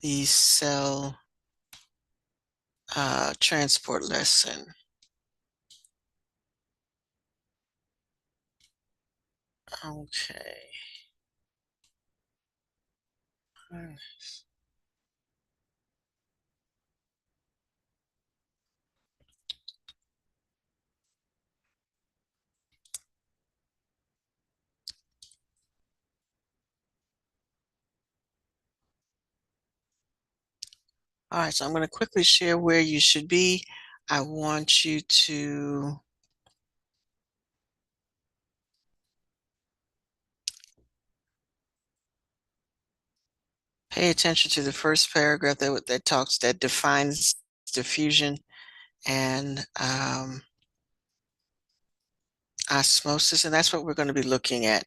the cell transport lesson. Okay. All right, so I'm going to quickly share where you should be. I want you to pay attention to the first paragraph that defines diffusion and osmosis, and that's what we're going to be looking at.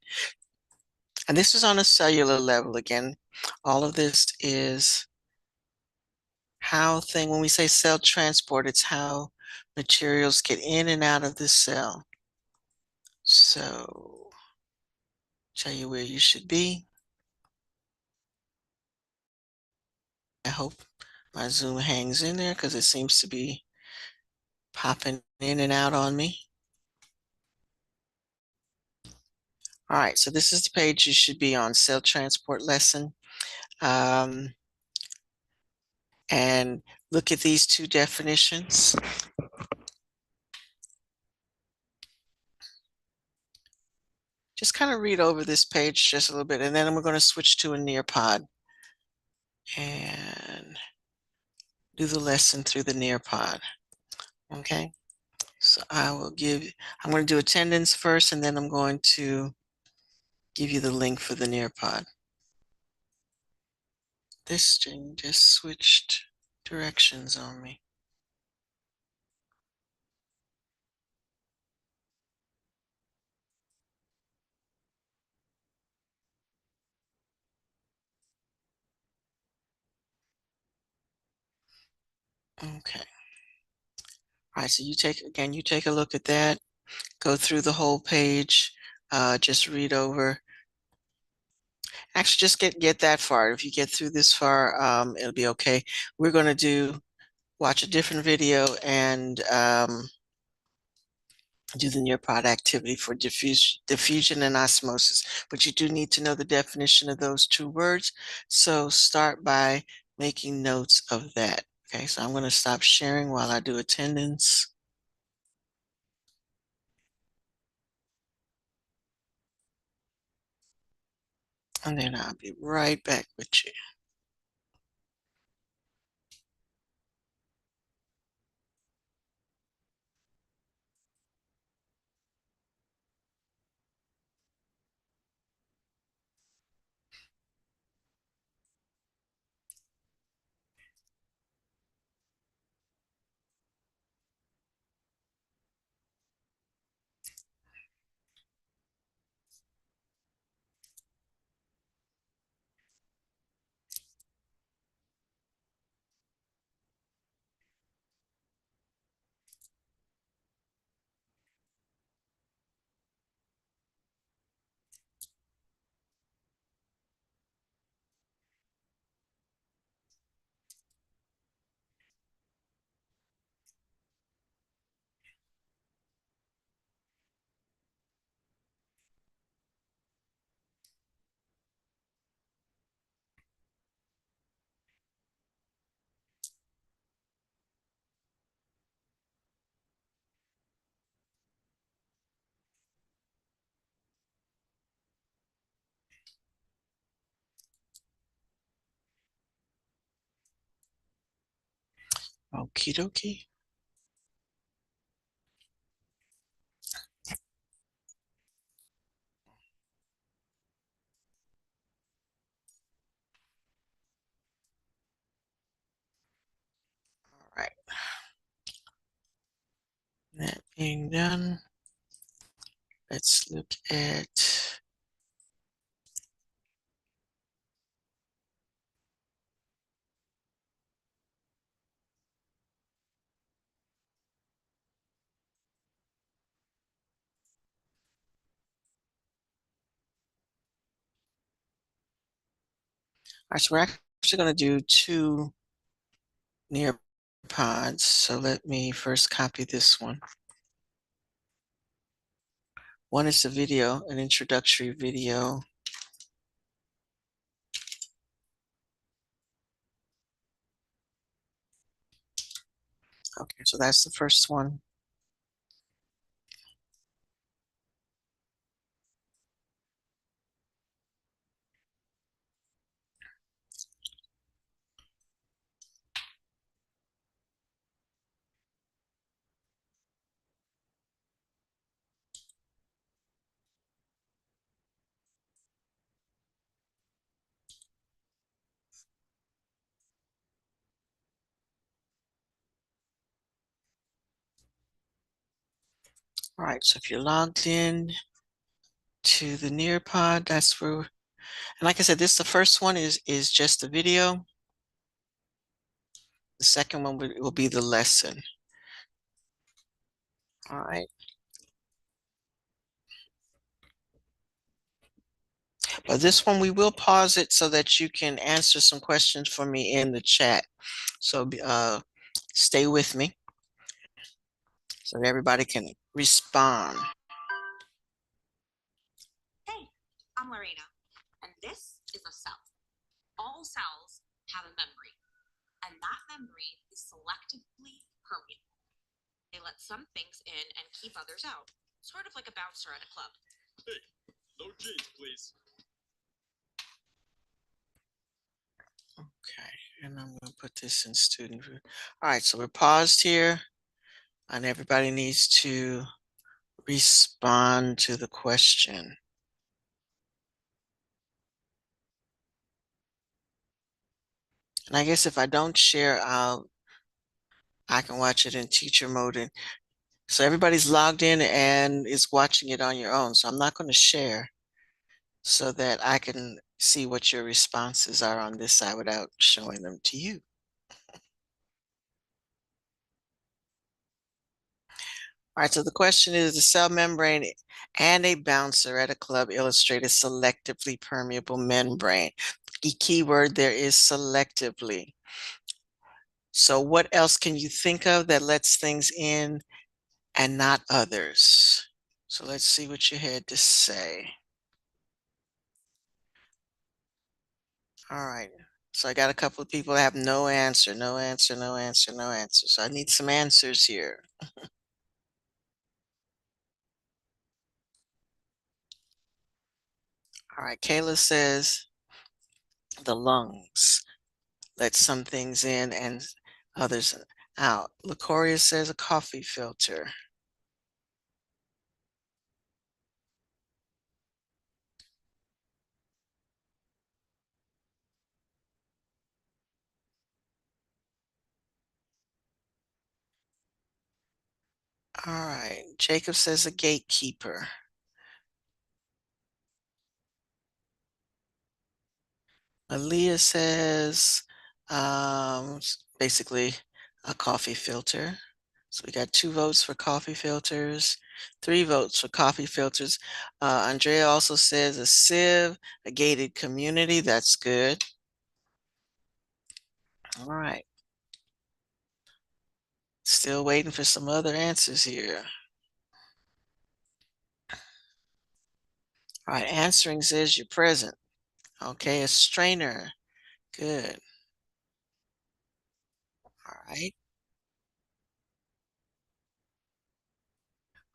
And this is on a cellular level again. All of this is when we say cell transport, it's how materials get in and out of the cell. So, tell you where you should be. I hope my Zoom hangs in there because it seems to be popping in and out on me. All right, so this is the page you should be on, cell transport lesson. And look at these two definitions. Just kind of read over this page just a little bit, and then we're going to switch to a Nearpod and do the lesson through the Nearpod. Okay, so I'm going to do attendance first, and then I'm going to give you the link for the Nearpod. This thing just switched directions on me. Okay. All right, so you take a look at that, go through the whole page, just read over. Actually, just get that far. If you get through this far, it'll be okay. We're going to watch a different video and do the Nearpod activity for diffusion and osmosis. But you do need to know the definition of those two words. So start by making notes of that. Okay, so I'm going to stop sharing while I do attendance. And then I'll be right back with you. Okie dokie. All right. That being done, let's look at all right, so we're actually going to do two Nearpods. So let me first copy this one. One is the video, an introductory video. Okay, so that's the first one. All right, so if you're logged in to the Nearpod, that's where, and like I said, this the first one is just the video. The second one will be the lesson. All right. But this one we will pause it so that you can answer some questions for me in the chat. So stay with me so that everybody can respond. Hey, I'm Lorena, and this is a cell. All cells have a membrane, and that membrane is selectively permeable. They let some things in and keep others out, sort of like a bouncer at a club. Hey, no jeans, please. Okay, and I'm going to put this in student view. All right, so we're paused here, and everybody needs to respond to the question. And I guess if I don't share, I can watch it in teacher mode. And so everybody's logged in and is watching it on your own. So I'm not going to share so that I can see what your responses are on this side without showing them to you. All right, so the question is, the cell membrane and a bouncer at a club illustrate a selectively permeable membrane. The key word there is selectively. So what else can you think of that lets things in and not others? So let's see what you had to say. All right. So I got a couple of people that have no answer, no answer, no answer, no answer. So I need some answers here. All right. Kayla says the lungs let some things in and others out. LaCoria says a coffee filter. All right. Jacob says a gatekeeper. Aaliyah says basically a coffee filter. So we got 2 votes for coffee filters, 3 votes for coffee filters. Andrea also says a sieve, a gated community. That's good. All right. Still waiting for some other answers here. All right. Answering says you're present. Okay. A strainer. Good. All right.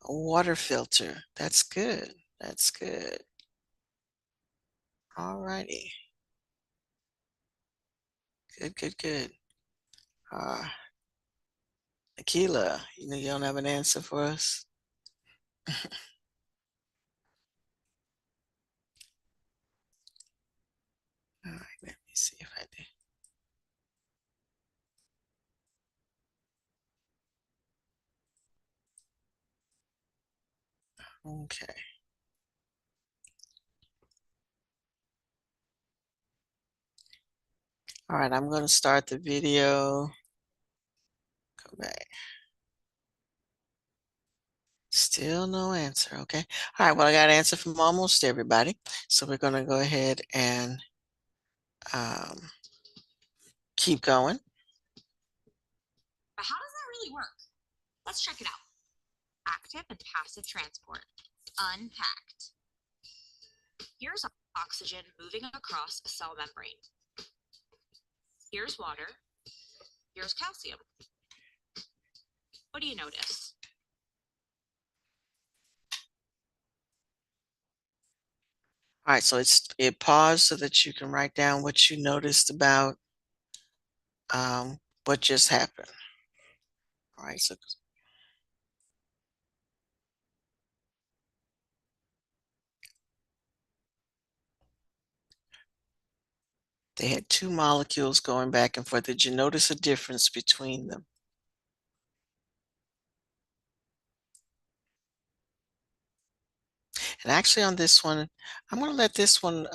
A water filter. That's good. That's good. All righty. Good, good, good. Uh, Akila, you don't have an answer for us? All right, let me see if I do. Okay. All right, I'm going to start the video. Come back. Still no answer. Okay. All right. Well, I got an answer from almost everybody. So we're going to go ahead and Keep going. But how does that really work? Let's check it out. Active and passive transport. Unpacked. Here's oxygen moving across a cell membrane. Here's water. Here's calcium. What do you notice? All right, so it paused so that you can write down what you noticed about what just happened. All right, so they had two molecules going back and forth. Did you notice a difference between them? And actually on this one, I'm going to let this one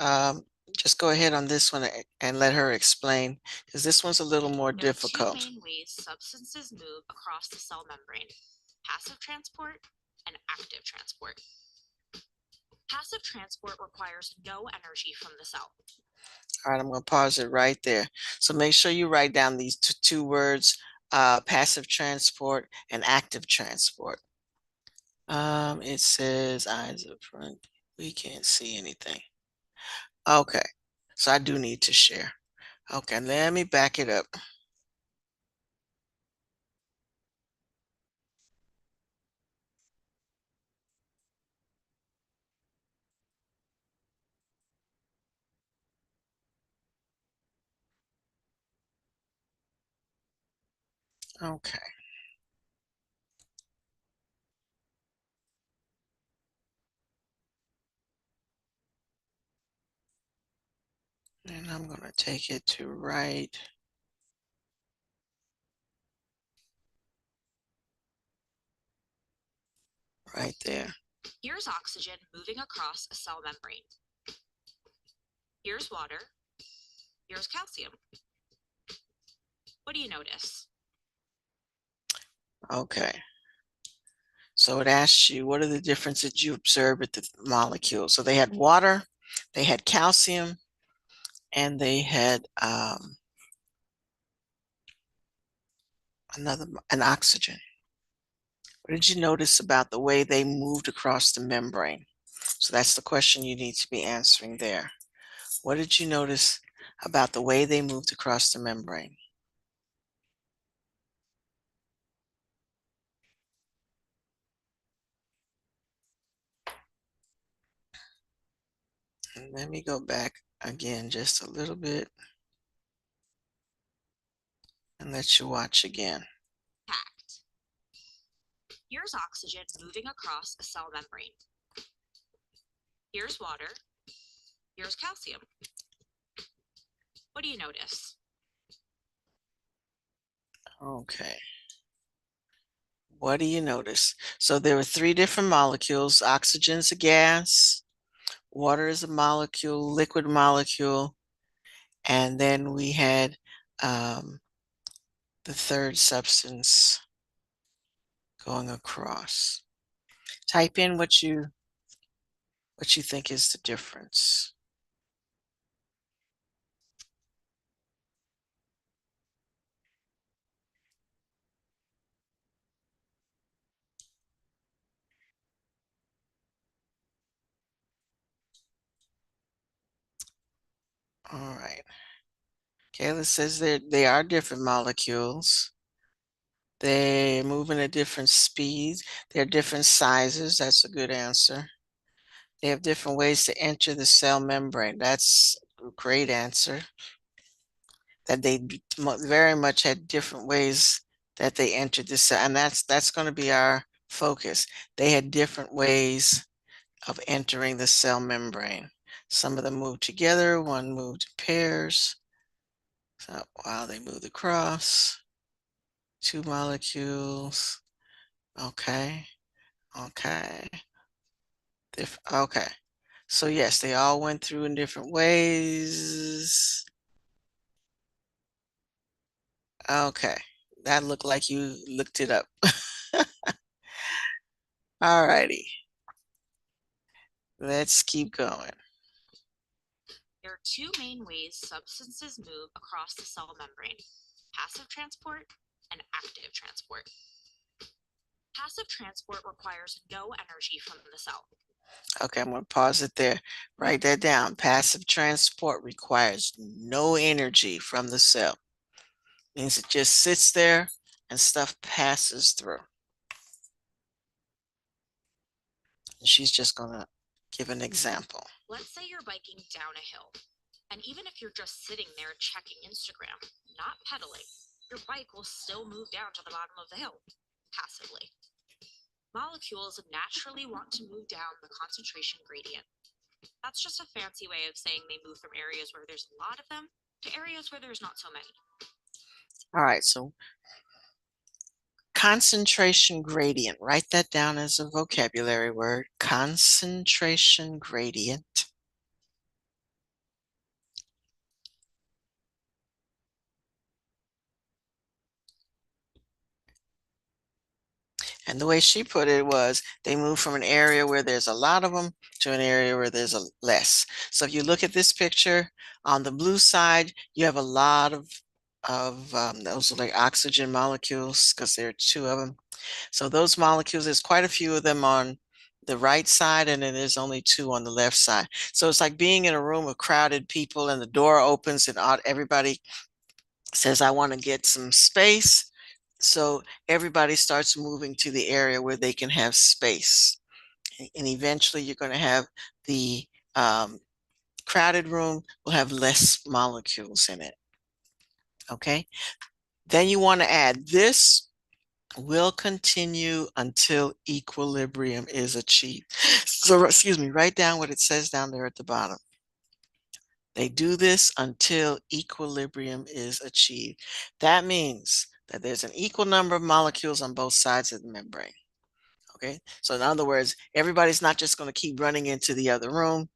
just go ahead on this one and let her explain, because this one's a little more There are difficult. two main ways substances move across the cell membrane: passive transport and active transport. Passive transport requires no energy from the cell. All right, I'm going to pause it right there. So make sure you write down these two words, passive transport and active transport. It says eyes up front. We can't see anything. Okay, so I do need to share. Okay, let me back it up. Okay. And I'm going to take it to right there. Here's oxygen moving across a cell membrane. Here's water. Here's calcium. What do you notice? Okay. So it asks you, what are the differences you observe with the molecules? So they had water, they had calcium, and they had an oxygen. What did you notice about the way they moved across the membrane? So that's the question you need to be answering there. What did you notice about the way they moved across the membrane? And let me go back again just a little bit and let you watch again. Packed. Here's oxygen moving across a cell membrane. Here's water. Here's calcium. What do you notice? Okay. What do you notice? So there were three different molecules. Oxygen's a gas, water is a molecule, liquid molecule, and then we had the third substance going across. Type in what you think is the difference. All right. Kayla says they are different molecules. They move in a different speed. They're different sizes. That's a good answer. They have different ways to enter the cell membrane. That's a great answer. That they very much had different ways that they entered the cell, and that's going to be our focus. They had different ways of entering the cell membrane. Some of them moved together, one moved in pairs. So wow, they moved across. Two molecules. Okay. Okay. Okay. So yes, they all went through in different ways. Okay. That looked like you looked it up. All righty. Let's keep going. There are two main ways substances move across the cell membrane: passive transport and active transport. Passive transport requires no energy from the cell. Okay, I'm going to pause it there. Write that down. Passive transport requires no energy from the cell. Means it just sits there and stuff passes through. And she's just going to give an example. Let's say you're biking down a hill, and even if you're just sitting there checking Instagram, not pedaling, your bike will still move down to the bottom of the hill, passively. Molecules naturally want to move down the concentration gradient. That's just a fancy way of saying they move from areas where there's a lot of them to areas where there's not so many. All right, so concentration gradient. Write that down as a vocabulary word. Concentration gradient. And the way she put it was they move from an area where there's a lot of them to an area where there's a less. So if you look at this picture, on the blue side, you have a lot of those are like oxygen molecules because there are two of them. So those molecules, there's quite a few of them on the right side, and then there's only two on the left side. So it's like being in a room of crowded people and the door opens and everybody says, I want to get some space. So everybody starts moving to the area where they can have space. And eventually you're going to have the crowded room will have less molecules in it. Okay. Then you want to add this will continue until equilibrium is achieved. So, excuse me, write down what it says down there at the bottom. They do this until equilibrium is achieved. That means that there's an equal number of molecules on both sides of the membrane. Okay, so in other words, everybody's not just going to keep running into the other room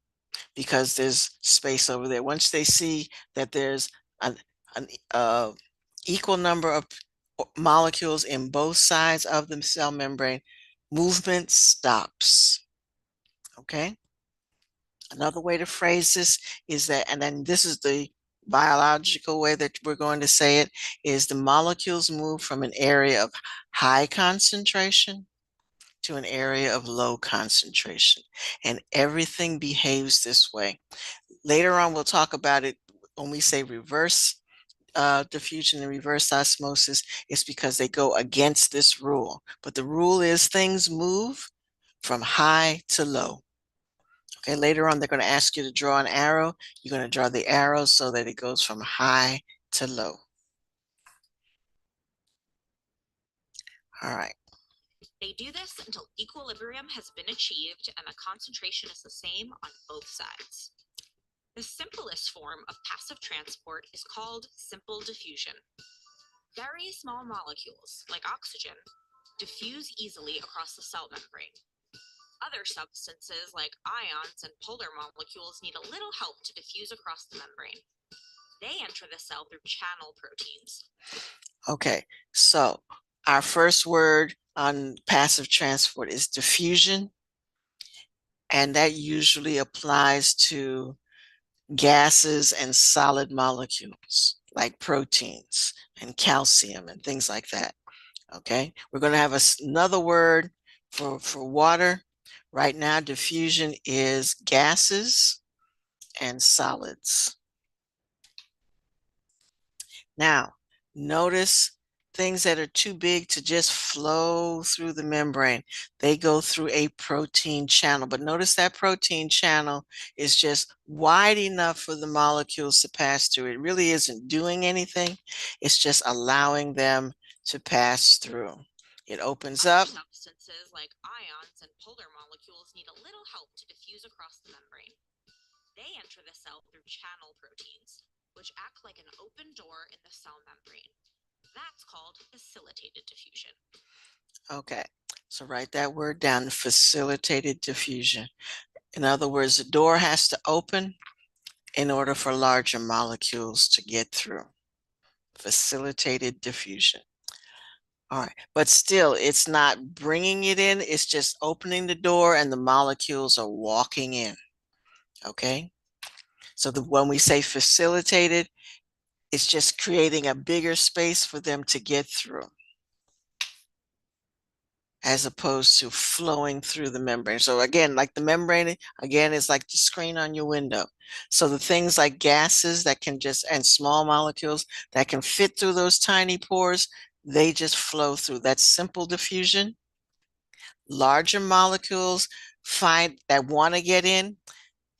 because there's space over there. Once they see that there's an equal number of molecules in both sides of the cell membrane, movement stops. Okay. Another way to phrase this is that, and then this is the biological way that we're going to say it, is the molecules move from an area of high concentration to an area of low concentration. And everything behaves this way. Later on, we'll talk about it when we say reverse diffusion and reverse osmosis. It's because they go against this rule. But the rule is things move from high to low. Okay, later on, they're going to ask you to draw an arrow. You're going to draw the arrow so that it goes from high to low. All right. They do this until equilibrium has been achieved and the concentration is the same on both sides. The simplest form of passive transport is called simple diffusion. Very small molecules, like oxygen, diffuse easily across the cell membrane. Other substances, like ions and polar molecules, need a little help to diffuse across the membrane. They enter the cell through channel proteins. Okay, so our first word on passive transport is diffusion, and that usually applies to gases and solid molecules like proteins and calcium and things like that. Okay, we're going to have another word for water. Right now, diffusion is gases and solids. Now, notice things that are too big to just flow through the membrane. They go through a protein channel, but notice that protein channel is just wide enough for the molecules to pass through. It really isn't doing anything. It's just allowing them to pass through. It opens up. Substances like ions and polar molecules need a little help to diffuse across the membrane. They enter the cell through channel proteins, which act like an open door in the cell membrane. That's called facilitated diffusion. Okay, so write that word down, facilitated diffusion. In other words, the door has to open in order for larger molecules to get through. Facilitated diffusion. All right, but still, it's not bringing it in, it's just opening the door and the molecules are walking in. Okay, So when we say facilitated, it's just creating a bigger space for them to get through, as opposed to flowing through the membrane. So again, like the membrane, again, is like the screen on your window. So the things like gases that can just, and small molecules that can fit through those tiny pores, they just flow through. That's simple diffusion. Larger molecules that want to get in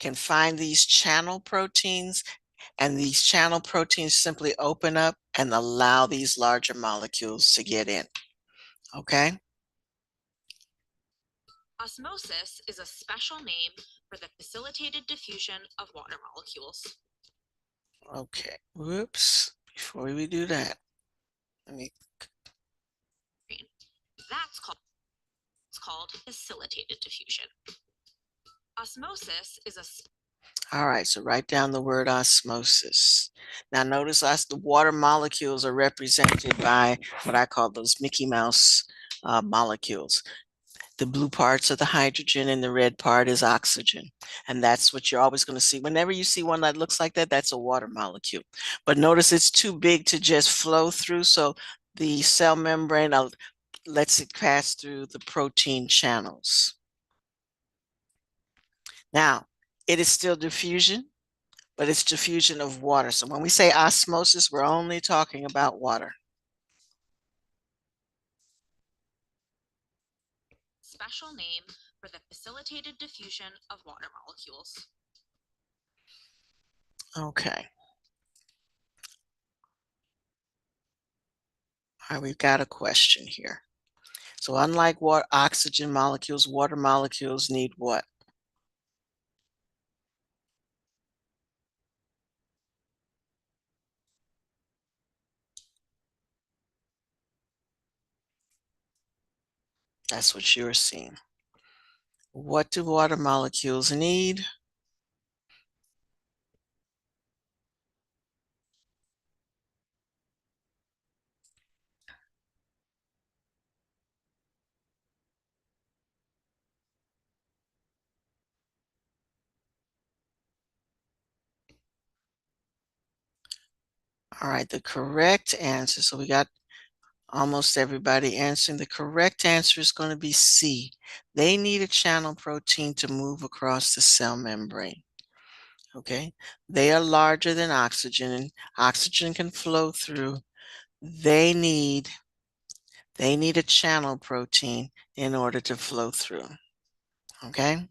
can find these channel proteins, and these channel proteins simply open up and allow these larger molecules to get in. Okay? Osmosis is a special name for the facilitated diffusion of water molecules. Okay. Whoops. Before we do that, let me. It's called facilitated diffusion. Osmosis is a All right, so write down the word osmosis. Now notice us, the water molecules are represented by what I call those Mickey Mouse molecules. The blue parts are the hydrogen and the red part is oxygen. And that's what you're always going to see. Whenever you see one that looks like that, that's a water molecule. But notice it's too big to just flow through. So the cell membrane lets it pass through the protein channels. Now, it is still diffusion, but it's diffusion of water. So when we say osmosis, we're only talking about water. special name for the facilitated diffusion of water molecules. Okay. All right, we've got a question here. So unlike oxygen molecules, water molecules need what? That's what you're seeing. What do water molecules need? All right, the correct answer. So we got almost everybody answering. The correct answer is going to be C. They need a channel protein to move across the cell membrane. Okay, they are larger than oxygen, and oxygen can flow through. They need a channel protein in order to flow through. Okay.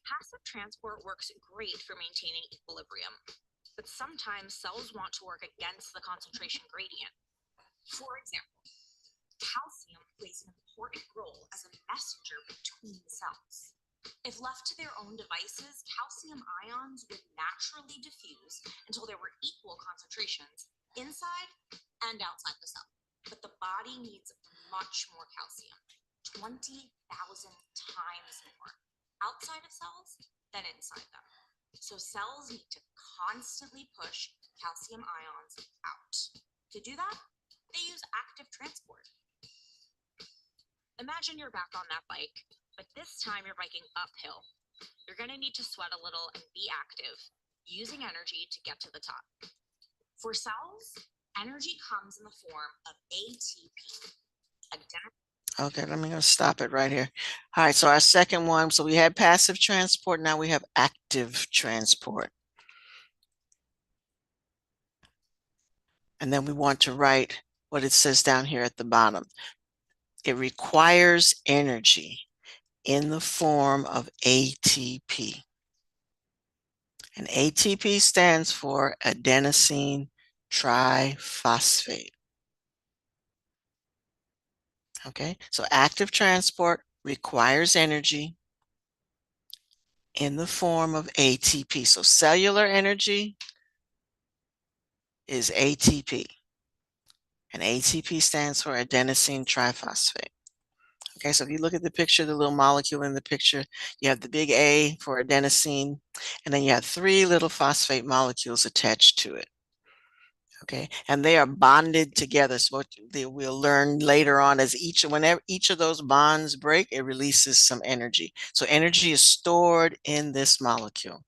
Passive transport works great for maintaining equilibrium, but sometimes cells want to work against the concentration gradient. For example, calcium plays an important role as a messenger between cells. If left to their own devices, calcium ions would naturally diffuse until there were equal concentrations inside and outside the cell. But the body needs much more calcium, 20,000 times more, outside of cells than inside them. So cells need to constantly push calcium ions out. To do that, they use active transport. Imagine you're back on that bike, but this time you're biking uphill. You're going to need to sweat a little and be active, using energy to get to the top. For cells, energy comes in the form of ATP. Okay, let me stop it right here. All right, so our second one, so we had passive transport, now we have active transport. And then we want to write what it says down here at the bottom. It requires energy in the form of ATP. And ATP stands for adenosine triphosphate. Okay, so active transport requires energy in the form of ATP. So cellular energy is ATP. And ATP stands for adenosine triphosphate. Okay, so if you look at the picture, the little molecule in the picture, you have the big A for adenosine, and then you have 3 little phosphate molecules attached to it. Okay, and they are bonded together. So what we'll learn later on is whenever each of those bonds break, it releases some energy. So energy is stored in this molecule.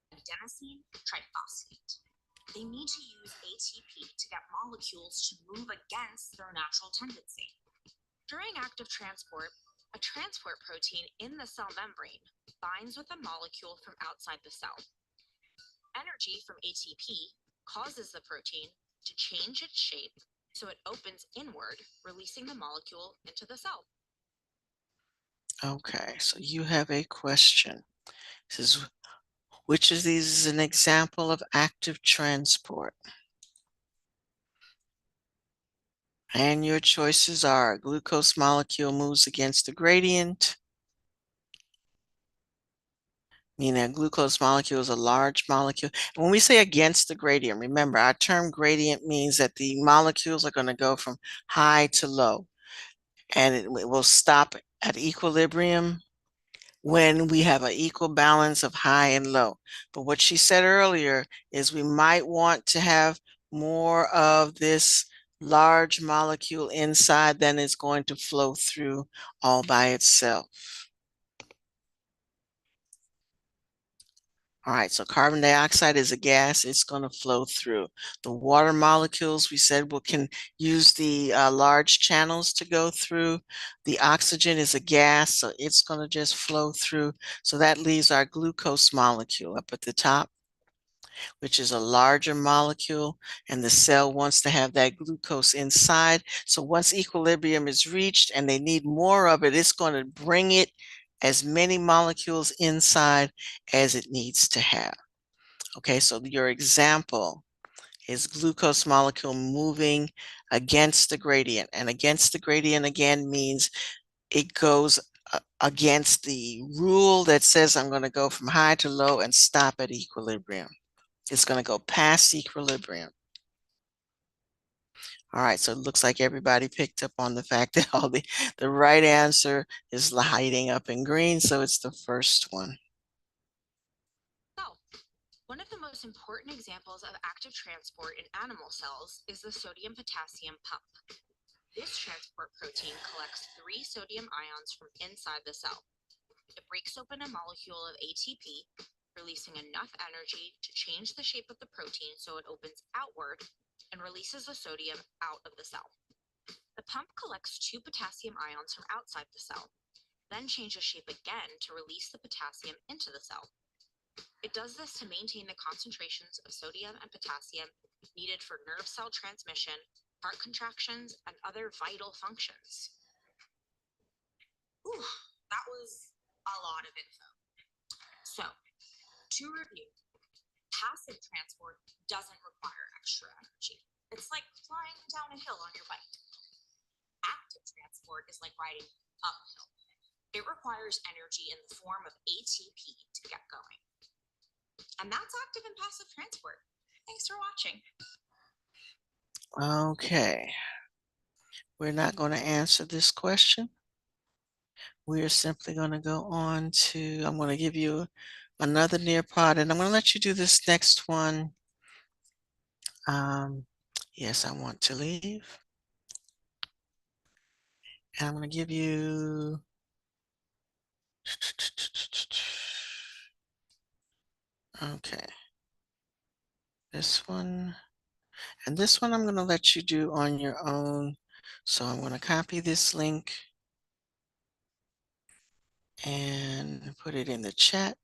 Adenosine triphosphate. They need to use ATP to get molecules to move against their natural tendency. During active transport, a transport protein in the cell membrane binds with a molecule from outside the cell. Energy from ATP causes the protein to change its shape so it opens inward, releasing the molecule into the cell. Okay, so you have a question. This is which of these is an example of active transport? And your choices are a glucose molecule moves against the gradient, meaning a glucose molecule is a large molecule. And when we say against the gradient, remember our term gradient means that the molecules are going to go from high to low, and it will stop at equilibrium when we have an equal balance of high and low. But what she said earlier is we might want to have more of this large molecule inside than is going to flow through all by itself. All right, so carbon dioxide is a gas, it's going to flow through. The water molecules, we said, can use the large channels to go through. The oxygen is a gas, so it's going to just flow through. So that leaves our glucose molecule up at the top, which is a larger molecule, and the cell wants to have that glucose inside. So once equilibrium is reached and they need more of it, it's going to bring it as many molecules inside as it needs to have. Okay, so your example is glucose molecule moving against the gradient. And against the gradient again means it goes against the rule that says I'm going to go from high to low and stop at equilibrium. It's going to go past equilibrium. All right, so it looks like everybody picked up on the fact that the right answer is lighting up in green, so it's the first one. So, one of the most important examples of active transport in animal cells is the sodium-potassium pump. This transport protein collects 3 sodium ions from inside the cell. It breaks open a molecule of ATP, releasing enough energy to change the shape of the protein so it opens outward and releases the sodium out of the cell. The pump collects 2 potassium ions from outside the cell, then changes shape again to release the potassium into the cell. It does this to maintain the concentrations of sodium and potassium needed for nerve cell transmission, heart contractions, and other vital functions. Ooh, that was a lot of info. So, to review, passive transport doesn't require extra energy. It's like flying down a hill on your bike. Active transport is like riding uphill. It requires energy in the form of ATP to get going. And that's active and passive transport. Thanks for watching. Okay. We're not going to answer this question. We're simply going to go on to, I'm going to give you another Nearpod, and I'm going to let you do this next one. Yes, I want to leave. And I'm going to give you, okay, this one. And this one I'm going to let you do on your own. So I'm going to copy this link and put it in the chat.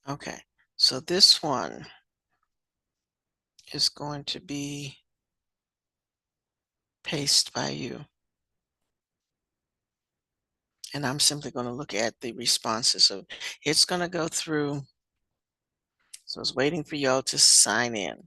Okay, so this one is going to be paced by you. And I'm simply going to look at the responses. So it's going to go through. So it's waiting for y'all to sign in.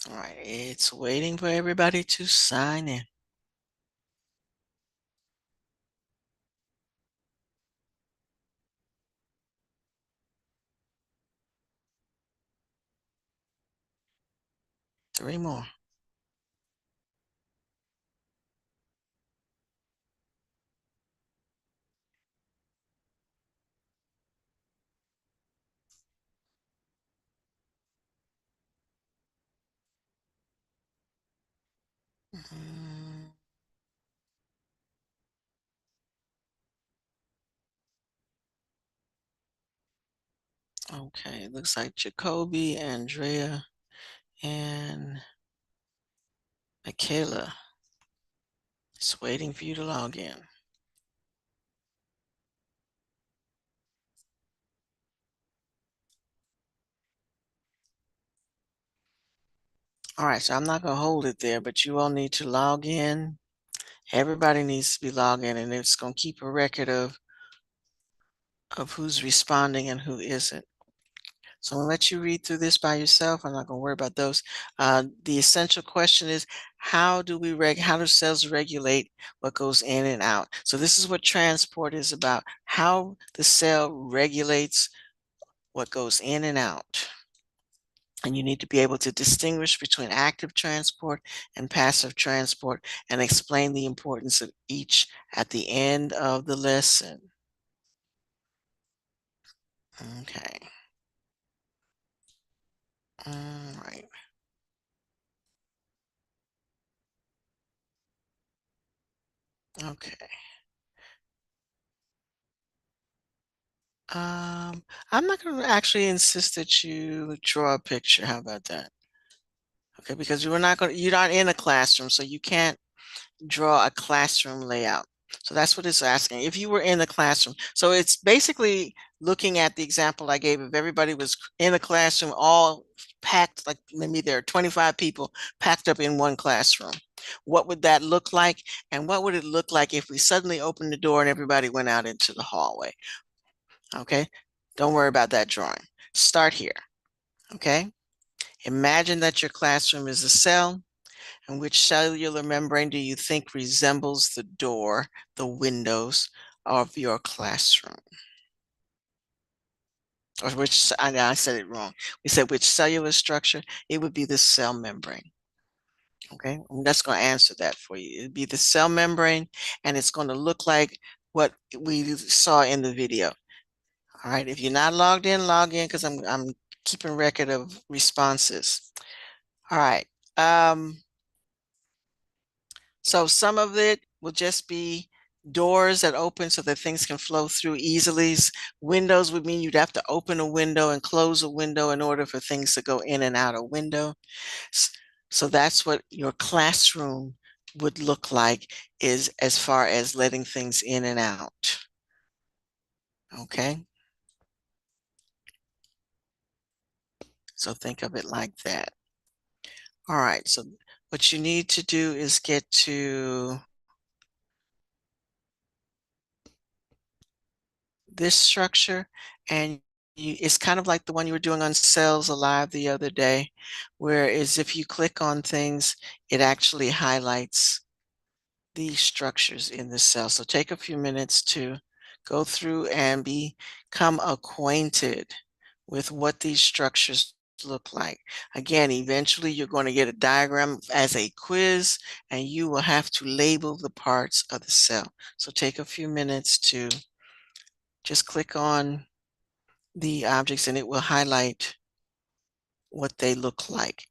All right, it's waiting for everybody to sign in. Three more. Mm, okay, looks like Jacoby, Andrea, and Michaela. It's waiting for you to log in. All right, so I'm not going to hold it there, but you all need to log in. Everybody needs to be logged in, and it's going to keep a record of who's responding and who isn't. So I'm going to let you read through this by yourself. I'm not going to worry about those. The essential question is, how do cells regulate what goes in and out? So this is what transport is about, how the cell regulates what goes in and out. And you need to be able to distinguish between active transport and passive transport and explain the importance of each at the end of the lesson. Okay. All right. Okay. I'm not going to actually insist that you draw a picture. How about that? Okay, because you're not in a classroom, so you can't draw a classroom layout. So that's what it's asking. If you were in the classroom, so it's basically looking at the example I gave. If everybody was in a classroom, all packed, like maybe there are 25 people packed up in one classroom, what would that look like? And what would it look like if we suddenly opened the door and everybody went out into the hallway? Okay, don't worry about that drawing. Start here. Okay, imagine that your classroom is a cell. And which cellular membrane do you think resembles the door, the windows of your classroom? Or I said it wrong. We said which cellular structure? It would be the cell membrane. Okay, and that's going to answer that for you. It'd be the cell membrane, and it's going to look like what we saw in the video. All right, if you're not logged in, log in because I'm keeping record of responses. All right. So some of it will just be doors that open so that things can flow through easily. Windows would mean you'd have to open a window and close a window in order for things to go in and out a window. So that's what your classroom would look like, is as far as letting things in and out. Okay. So think of it like that. All right. So what you need to do is get to this structure, and it's kind of like the one you were doing on Cells Alive the other day, whereas if you click on things, it actually highlights the structures in the cell. So take a few minutes to go through and become acquainted with what these structures look like. Again, eventually you're going to get a diagram as a quiz, and you will have to label the parts of the cell. So take a few minutes to just click on the objects and it will highlight what they look like.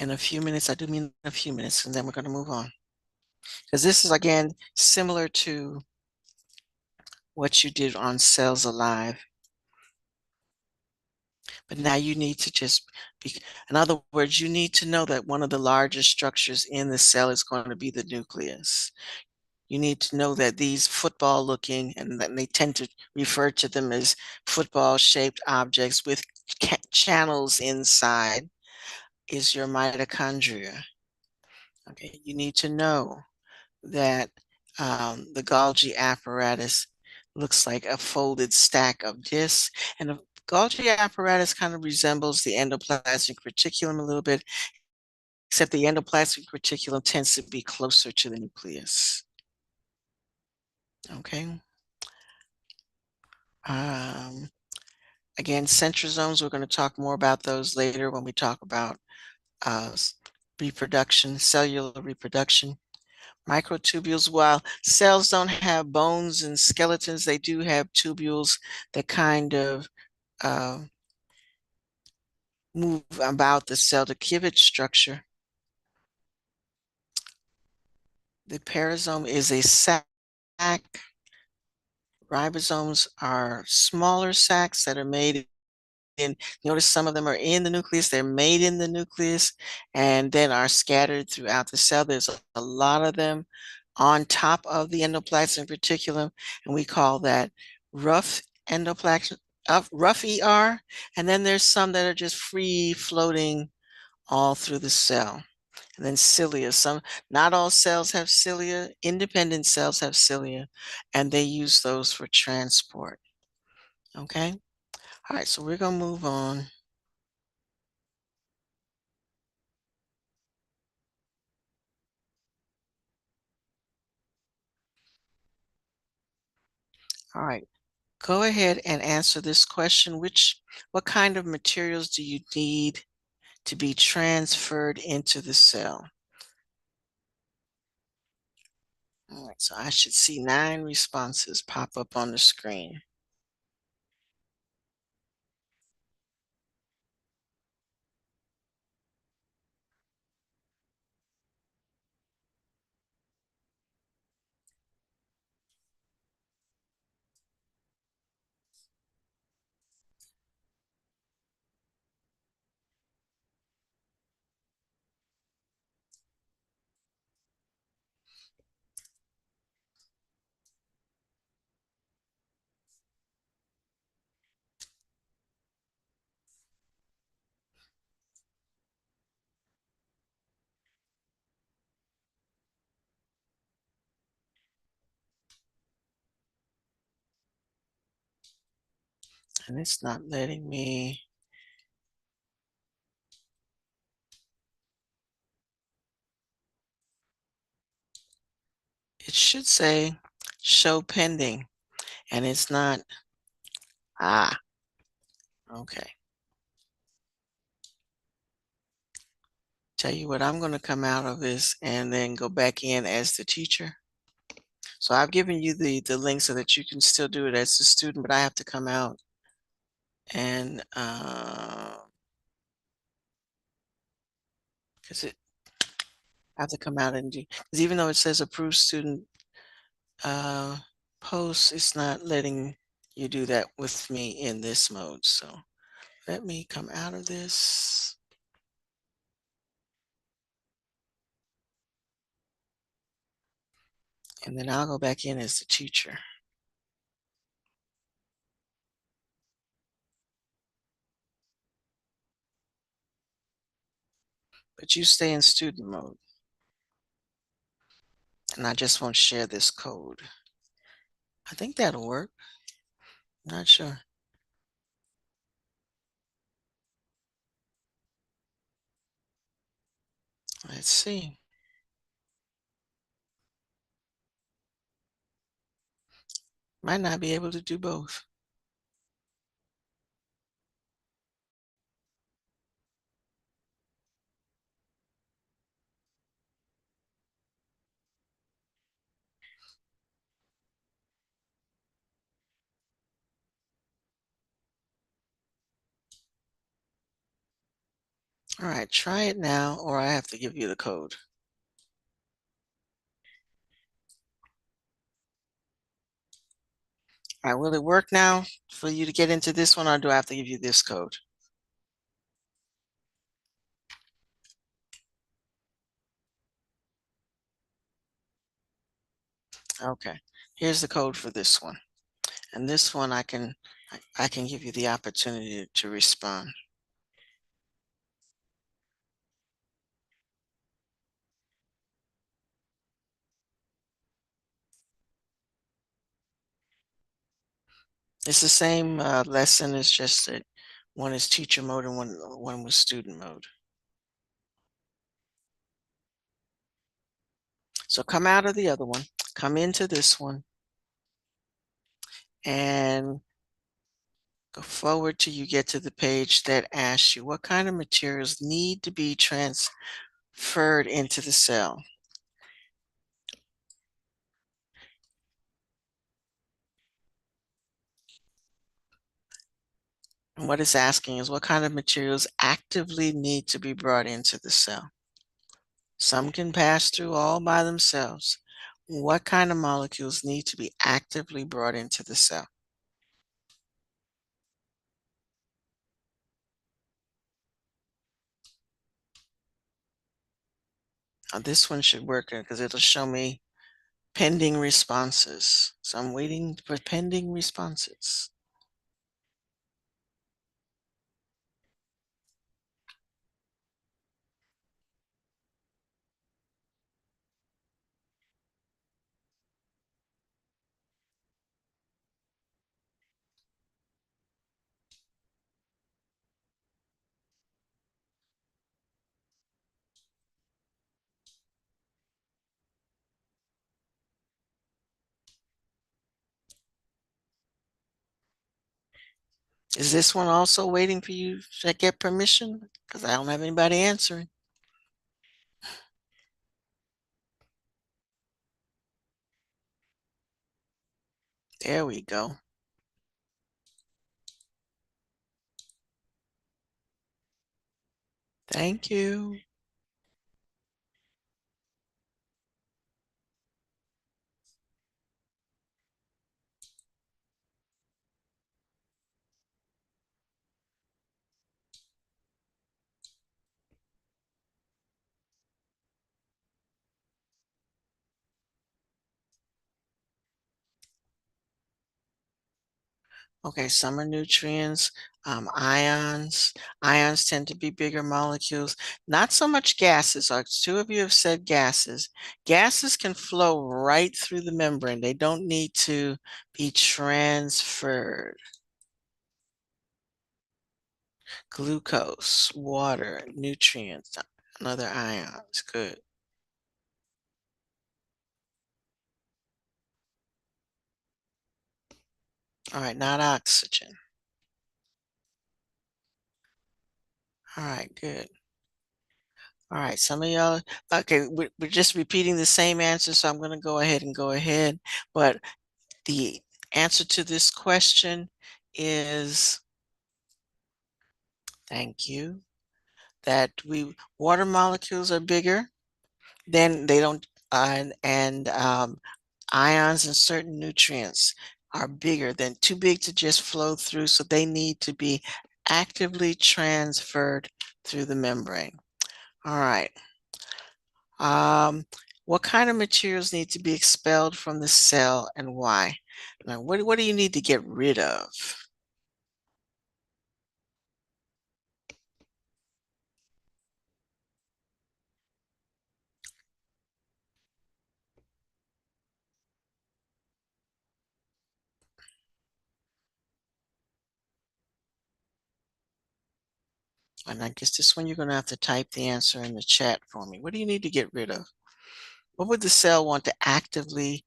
In a few minutes, I do mean a few minutes, and then we're going to move on. Because this is, again, similar to what you did on Cells Alive. But now you need to just be, in other words, you need to know that one of the largest structures in the cell is going to be the nucleus. You need to know that these football looking, and that they tend to refer to them as football shaped objects with channels inside, is your mitochondria. Okay, you need to know that the Golgi apparatus looks like a folded stack of discs, and the Golgi apparatus kind of resembles the endoplasmic reticulum a little bit, except the endoplasmic reticulum tends to be closer to the nucleus. Okay. Um, Again, centrosomes, we're going to talk more about those later when we talk about uh, reproduction, cellular reproduction. Microtubules, while cells don't have bones and skeletons, they do have tubules that kind of uh, move about the cell to give it structure. The perisome is a sac. Ribosomes are smaller sacs that are made in, notice some of them are in the nucleus, they're made in the nucleus and then are scattered throughout the cell. There's a lot of them on top of the endoplasmic reticulum, and we call that rough endoplasmic, rough ER. And then there's some that are just free floating all through the cell. And then cilia, not all cells have cilia, independent cells have cilia, and they use those for transport. Okay. All right, so we're going to move on. All right, go ahead and answer this question. What kind of materials do you need to be transferred into the cell? All right, so I should see 9 responses pop up on the screen. And it's not letting me. It should say show pending, and it's not. Ah, okay. Tell you what, I'm going to come out of this and then go back in as the teacher. So I've given you the link so that you can still do it as a student, but I have to come out and because I have to come out and do, because even though it says approved student uh, posts, it's not letting you do that with me in this mode. So let me come out of this. And then I'll go back in as the teacher. But you stay in student mode. And I just won't share this code. I think that'll work. Not sure. Let's see. Might not be able to do both. All right, try it now, or I have to give you the code. All right, will it work now for you to get into this one, or do I have to give you this code? Okay, here's the code for this one. And this one I can give you the opportunity to respond. It's the same lesson, it's just that one is teacher mode and one was student mode. So come out of the other one, come into this one, and go forward till you get to the page that asks you what kind of materials need to be transferred into the cell. And what it's asking is what kind of materials actively need to be brought into the cell. Some can pass through all by themselves. What kind of molecules need to be actively brought into the cell? Now this one should work because it'll show me pending responses. So I'm waiting for pending responses. Is this one also waiting for you to get permission? Because I don't have anybody answering. There we go. Thank you. Okay, some are nutrients, ions. Ions tend to be bigger molecules, not so much gases. Two of you have said gases. Gases can flow right through the membrane. They don't need to be transferred. Glucose, water, nutrients, and other ions. Good. All right, not oxygen. All right, good. All right, some of y'all, okay, we're just repeating the same answer, so I'm going to go ahead and go ahead. But the answer to this question is, thank you, that water molecules are bigger, then they don't, ions and certain nutrients are bigger than too big to just flow through, so they need to be actively transferred through the membrane. All right. Um, what kind of materials need to be expelled from the cell and why? Now, what do you need to get rid of? And I guess this one you're going to have to type the answer in the chat for me. What do you need to get rid of? What would the cell want to actively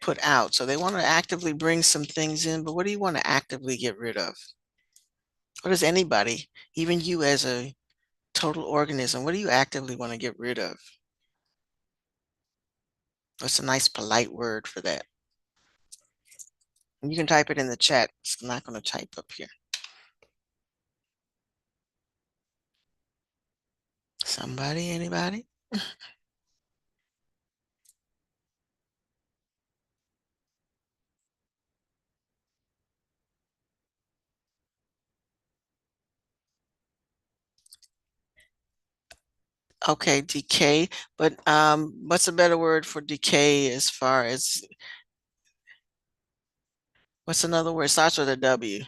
put out? So they want to actively bring some things in, but what do you want to actively get rid of? What does anybody, even you as a total organism, what do you actively want to get rid of? What's a nice polite word for that? And you can type it in the chat. It's not going to type up here. Somebody, anybody? Okay, decay, but what's a better word for decay as far as what's another word? Starts with a W.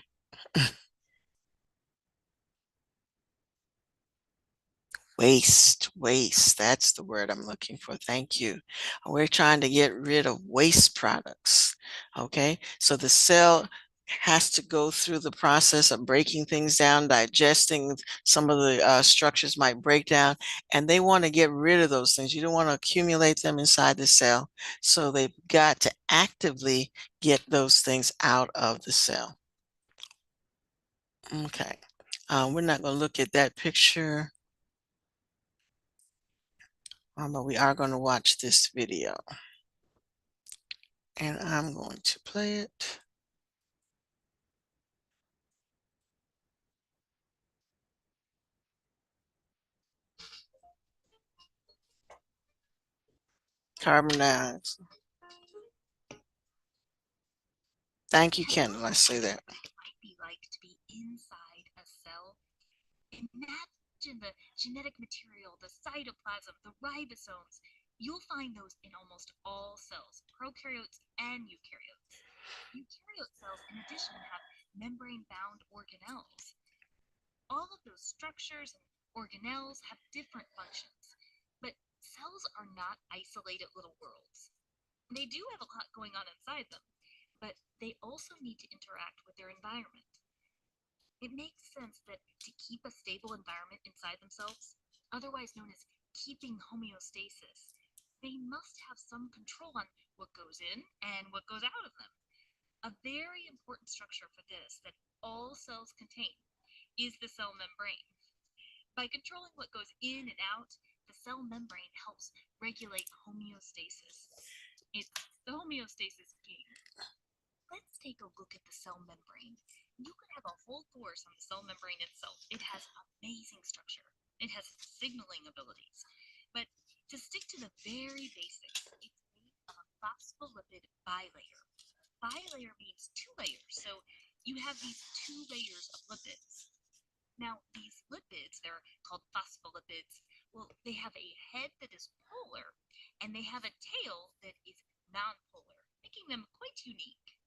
Waste. That's the word I'm looking for. Thank you. We're trying to get rid of waste products. Okay, so the cell has to go through the process of breaking things down, digesting some of the structures might break down, and they want to get rid of those things. You don't want to accumulate them inside the cell. So they've got to actively get those things out of the cell. Okay, we're not going to look at that picture. But we are going to watch this video and I'm going to play it. Carbon dioxide. Thank you, Kendall. I say that. It might be like to be inside a cell. Imagine the genetic material, the cytoplasm, the ribosomes. You'll find those in almost all cells, prokaryotes and eukaryotes. Eukaryote cells, in addition, have membrane bound organelles. All of those structures and organelles have different functions, but cells are not isolated little worlds. They do have a lot going on inside them, but they also need to interact with their environment. It makes sense that to keep a stable environment inside themselves, otherwise known as keeping homeostasis, they must have some control on what goes in and what goes out of them. A very important structure for this that all cells contain is the cell membrane. By controlling what goes in and out, the cell membrane helps regulate homeostasis. It's the homeostasis king. Let's take a look at the cell membrane. You could have a whole course on the cell membrane itself. It has amazing structure. It has signaling abilities. But to stick to the very basics, it's made of a phospholipid bilayer. Bilayer means two layers, so you have these two layers of lipids. Now, these lipids, they're called phospholipids, well, they have a head that is polar and they have a tail that is nonpolar, making them quite unique.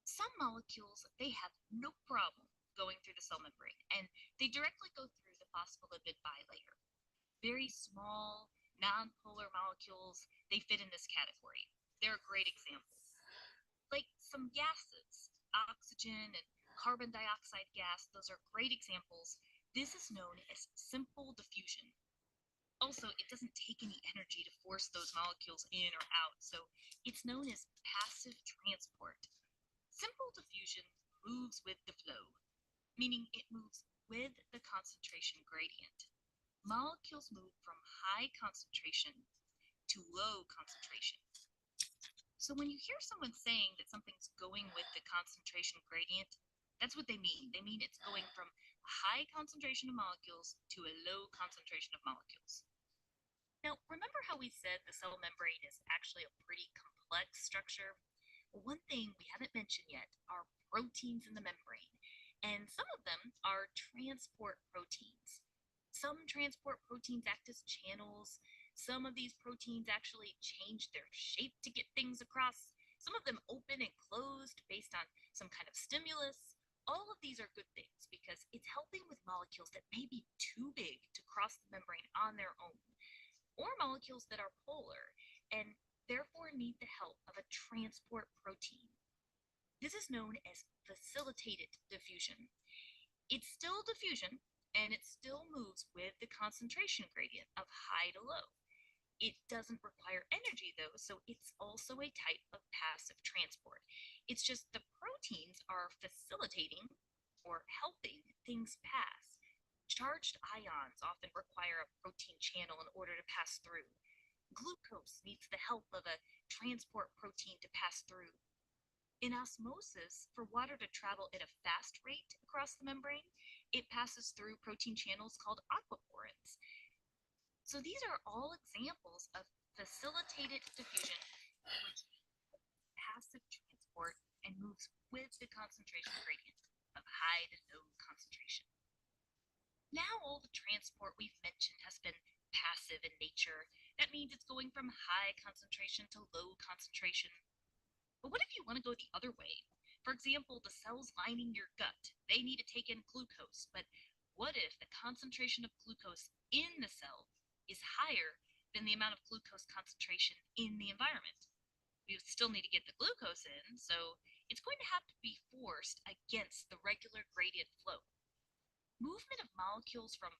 Some molecules, they have no problem going through the cell membrane and they directly go through the phospholipid bilayer. Very small, nonpolar molecules, they fit in this category. They're great examples. Like some gases, oxygen and carbon dioxide gas, those are great examples. This is known as simple diffusion. Also, it doesn't take any energy to force those molecules in or out, so it's known as passive transport. Simple diffusion moves with the flow, meaning it moves with the concentration gradient. Molecules move from high concentration to low concentration. So when you hear someone saying that something's going with the concentration gradient, that's what they mean. They mean it's going from a high concentration of molecules to a low concentration of molecules. Now, remember how we said the cell membrane is actually a pretty complex structure? Well, one thing we haven't mentioned yet are proteins in the membrane, and some of them are transport proteins. Some transport proteins act as channels. Some of these proteins actually change their shape to get things across. Some of them open and closed based on some kind of stimulus. All of these are good things because it's helping with molecules that may be too big to cross the membrane on their own, or molecules that are polar and therefore need the help of a transport protein. This is known as facilitated diffusion. It's still diffusion, and it still moves with the concentration gradient of high to low. It doesn't require energy though, so it's also a type of passive transport. It's just the proteins are facilitating or helping things pass. Charged ions often require a protein channel in order to pass through. Glucose needs the help of a transport protein to pass through. In osmosis, for water to travel at a fast rate across the membrane, it passes through protein channels called aquaporins. So these are all examples of facilitated diffusion, which passive transport and moves with the concentration gradient of high to low concentration. Now all the transport we've mentioned has been passive in nature. That means it's going from high concentration to low concentration. But what if you want to go the other way? For example, the cells lining your gut, they need to take in glucose, but what if the concentration of glucose in the cell is higher than the amount of glucose concentration in the environment? We still need to get the glucose in, so it's going to have to be forced against the regular gradient flow. Movement of molecules from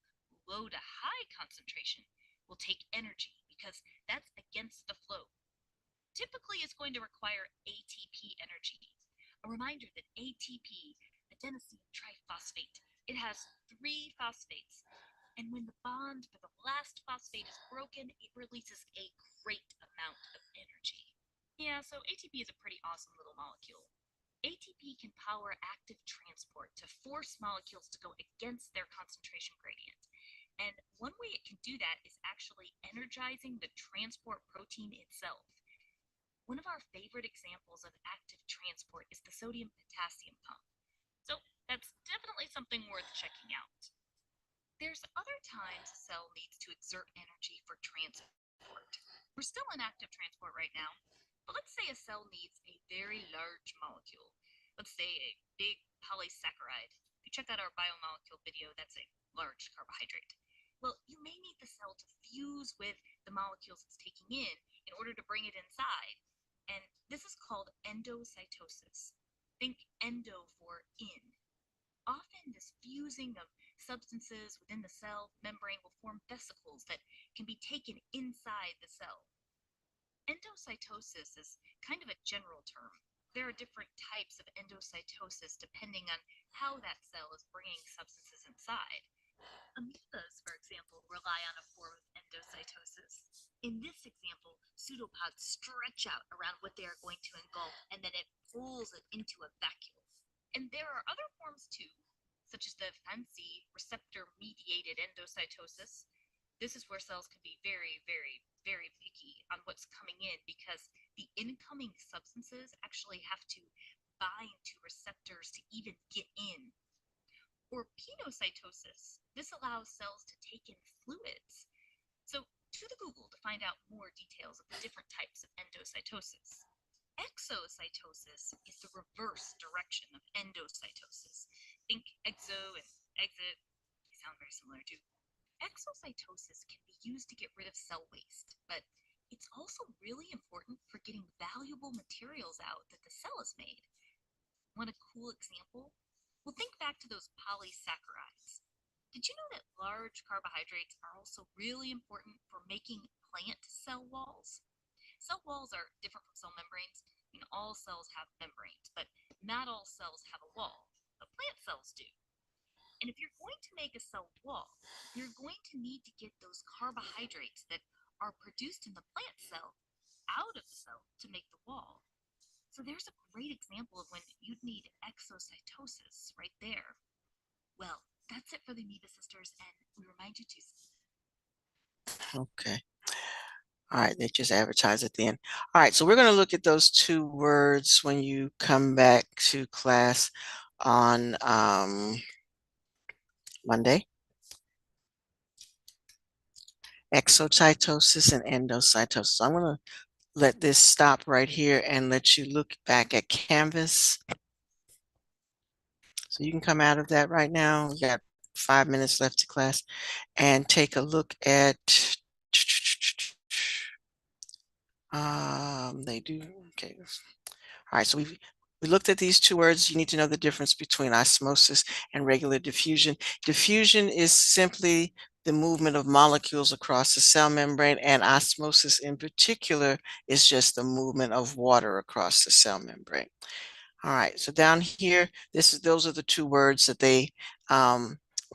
low to high concentration will take energy because that's against the flow. Typically, it's going to require ATP energy. A reminder that ATP, adenosine triphosphate, it has 3 phosphates. And when the bond for the last phosphate is broken, it releases a great amount of energy. Yeah, so ATP is a pretty awesome little molecule. ATP can power active transport to force molecules to go against their concentration gradient. And one way it can do that is actually energizing the transport protein itself. One of our favorite examples of active transport is the sodium potassium pump. So that's definitely something worth checking out. There's other times a cell needs to exert energy for transport. We're still in active transport right now, but let's say a cell needs a very large molecule. Let's say a big polysaccharide. If you check out our biomolecule video, that's a large carbohydrate. Well, you may need the cell to fuse with the molecules it's taking in order to bring it inside. And this is called endocytosis. Think endo for in. Often this fusing of substances within the cell membrane will form vesicles that can be taken inside the cell. Endocytosis is kind of a general term. There are different types of endocytosis depending on how that cell is bringing substances inside. Amoebas, for example, rely on a form of endocytosis. In this example, pseudopods stretch out around what they are going to engulf, and then it pulls it into a vacuole. And there are other forms too, such as the fancy receptor-mediated endocytosis. This is where cells can be very, very, very picky on what's coming in because the incoming substances actually have to bind to receptors to even get in. Or penocytosis. This allows cells to take in fluids. So to the Google to find out more details of the different types of endocytosis. Exocytosis is the reverse direction of endocytosis. Think exo and exit. They sound very similar too. Exocytosis can be used to get rid of cell waste, but it's also really important for getting valuable materials out that the cell has made. Want a cool example? Well, think back to those polysaccharides. Did you know that large carbohydrates are also really important for making plant cell walls? Cell walls are different from cell membranes. I mean, all cells have membranes, but not all cells have a wall, but plant cells do. And if you're going to make a cell wall, you're going to need to get those carbohydrates that are produced in the plant cell out of the cell to make the wall. So there's a great example of when you'd need exocytosis right there. Well, that's it for the Amoeba Sisters, and we remind you to. Okay. All right, they just advertise at the end. All right, so we're going to look at those 2 words when you come back to class on Monday. Exocytosis and endocytosis. So I'm going to let this stop right here and let you look back at Canvas. So you can come out of that right now. We got 5 minutes left to class and take a look at they do okay. All right, so we looked at these 2 words. You need to know the difference between osmosis and regular diffusion. Diffusion is simply the movement of molecules across the cell membrane, and osmosis in particular is just the movement of water across the cell membrane. All right, so down here, those are the 2 words that they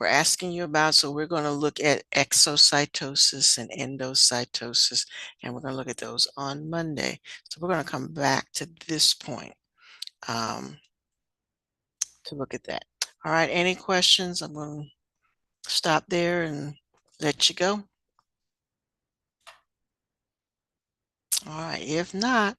were asking you about. So we're going to look at exocytosis and endocytosis, and we're going to look at those on Monday. So we're going to come back to this point to look at that. All right, any questions? I'm going to stop there and let you go. All right, if not,